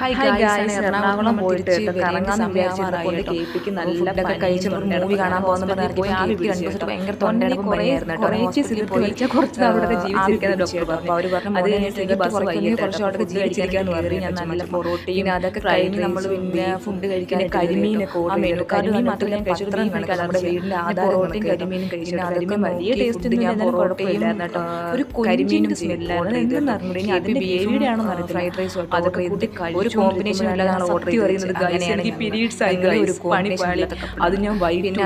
Hi guys, Ernakulam പോയിട്ട് കറങ്ങാന്ന് വിചാരിച്ചിരുന്നപ്പോൾ കേപ്പിക്ക് നല്ല ഫുഡൊക്കെ കഴിച്ച് മൂവി കാണാൻ പോകുന്ന പോയി ആ വീട്ടിൽ 2 ദിവസം ഭയങ്കര തൊണ്ടയിടപ്പം പനിയായിരുന്നു കേട്ടോ. കുറച്ച് അവിടെ ജീവിച്ചിരിക്കുന്ന ഡോക്ടർ പറഞ്ഞു. അവർ പറഞ്ഞു അത് കഴിഞ്ഞിട്ട് ബസ് വൈകി കുറച്ച് അവിടെ ജീവിച്ചിരിക്കാന്ന് പറഞ്ഞു. ഞാൻ നല്ല പൊറോട്ടയും അതൊക്കെ കഴിഞ്ഞ് നമ്മൾ പിന്നെ ഫുഡ് കഴിക്കാൻ കരിമീനൊക്കെ കരിമീൻ മാത്രമേ പത്രം നമ്മുടെ വീടിൻ്റെ പൊറോട്ടയും കരിമീനും കഴിച്ചു. അതൊക്കെ വലിയ ടേസ്റ്റ് ഞാൻ പൊറോട്ടയില്ലായിരുന്നു കേട്ടോ. ഒരു കരിമീനും സ്മെല്ലാണ്. എന്തെന്ന് അറിഞ്ഞൂടെ അതിൻ്റെ ബേബിയുടെ ആണോ ഫ്രൈഡ് റൈസ് അതൊക്കെ കൂട്ടി ഒരു കോമ്പിനേഷൻ അല്ലാതെ ഓർഡർ പറയുന്നത് പീരീഡ്സ് ഒരു പണിപ്പാളി അത് ഞാൻ വൈകിട്ട്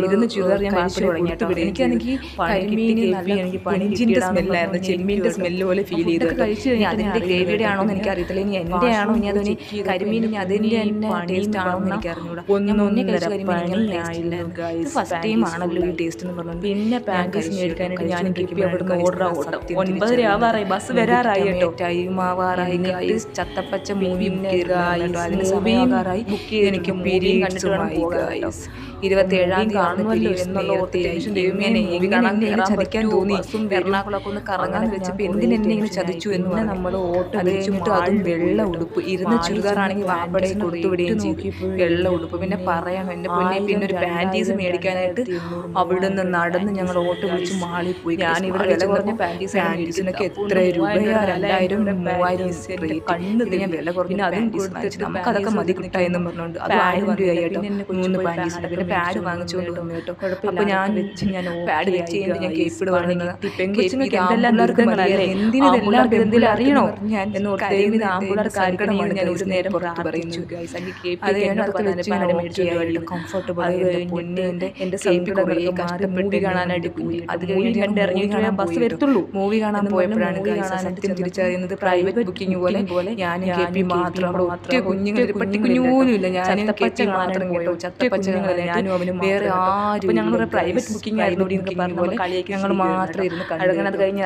ഇതൊന്ന് ചുരിദാർ ഞാൻ കഴിച്ചു തുടങ്ങിയിട്ട് എനിക്കാണെങ്കിൽ എനിക്ക് പണിഞ്ചിൻ്റെ സ്മെല്ലായിരുന്നു. ചെമ്മീൻ്റെ സ്മെല്ല് പോലെ ഫീൽ ചെയ്ത് കഴിച്ചു കഴിഞ്ഞാൽ അതിൻ്റെ ഗ്രേവിയുടെ ആണോ എന്ന് എനിക്ക് അറിയത്തില്ല. ഇനി എൻ്റെ ആണോ ഇനി അതിന് കരിമീൻ ഇനി അതിൻ്റെ തന്നെ ടേസ്റ്റ് ആണോ എന്ന് എനിക്ക് അറിഞ്ഞൂടാ. ഫസ്റ്റ് ടൈം ആണല്ലോ ഈ ടേസ്റ്റ് എന്ന് പറഞ്ഞു. പിന്നെ പാൻറ്റീസ് മേടിക്കാനായിട്ട് ഞാൻ ഓർഡർ ആവട്ടെ 9 ആവാറായി, ബസ് വരാറായി കേട്ടോ. ടൈം ആവാറായി. ചത്തപ്പച്ച മൂവി അതിന് സമയമാകാറായി. ബുക്ക് ചെയ്ത് എനിക്ക് പീരീഡ് കണ്ടിട്ട് വേണം പോകാൻ. 27-ാം തീയതി കാണുമല്ലോ എന്നുള്ള മൂവി കാണാൻ ചതിക്കാൻ തോന്നി. എറണാകുളമൊക്കെ ഒന്ന് കറങ്ങാൻ വെച്ചപ്പോൾ എന്തിനെന്നെ ഇങ്ങനെ ചതിച്ചു എന്ന് പറഞ്ഞാൽ നമ്മൾ ഓട്ടോ അത് കഴിഞ്ഞിട്ട് അതും വെള്ള ഉടുപ്പ് ഇരുന്ന ചുരിദാറാണെങ്കിൽ വാപ്പടെ കൊടുത്തുവിടുകയും ചെയ്തു. വെള്ള ഉടുപ്പ് പിന്നെ പറയാം എൻ്റെ പൊന്നെ. പിന്നെ ഒരു പാൻറ്റീസ് മേടിക്കാനായിട്ട് അവിടെ നിന്ന് നടന്ന് ഞങ്ങൾ ഓട്ടോ വിളിച്ച് മാളിൽ പോയി. ഞാനിവിടെ വില കുറഞ്ഞ പാൻറ്റീസിനൊക്കെ എത്ര രൂപയാ? 2000 3000 കണ്ണ് ഞാൻ വില കുറഞ്ഞ അതും കൊടുത്തിട്ട് നമുക്ക് അതൊക്കെ മതി കിട്ടാ എന്ന് പറഞ്ഞുകൊണ്ട് അത് 1000 രൂപയായിട്ടോ 3 പാൻറ്റീസിന്. പിന്നെ പാഡ് വാങ്ങിച്ചുകൊണ്ട് വന്നു കേട്ടോ. അപ്പോൾ ഞാൻ പാഡ് വെച്ച് കഴിഞ്ഞിട്ട് ഞാൻ കേപ്പിട് പറയുന്നത് പെൺകൊച്ചുങ്ങൾക്ക് എന്തെല്ലാം എന്തിനെല്ലാവർക്കും എന്തെങ്കിലും അറിയണോ ഞാൻ എന്ന് ഓർത്ത് ആമ്പിളർ കാര്യമാണ് ഞാൻ ഒരു നേരം പുറത്ത് പറയുന്നു. കംഫർട്ടബിൾ എൻ്റെ സൈഡിലൂടെ മൂവി കാണാനായിട്ട് പോയി. അത് കഴിഞ്ഞ് കണ്ടിറങ്ങി ബസ് വരത്തുള്ളൂ. മൂവി കാണാൻ പോയപ്പോഴാണ് സത്യം തിരിച്ചറിയുന്നത് പ്രൈവറ്റ് ബുക്കിംഗ് പോലെ ഞാൻ മാത്രം അവിടെ ഒറ്റ കുഞ്ഞുങ്ങൾ പട്ടിക്കുഞ്ഞു പോലും ഇല്ല. ഞാൻ ചത്തപ്പച്ച മാത്രം കേട്ടോ. ചത്തപ്പച്ച ഞാനും അവനും വേറെ ആരും. ഞങ്ങൾ പ്രൈവറ്റ് ബുക്കിംഗ് ആയിരുന്നു പറഞ്ഞ പോലെ കളിയൊക്കെ ഞങ്ങൾ മാത്രം ഇരുന്ന് കണ്ടു. അത് കഴിഞ്ഞ്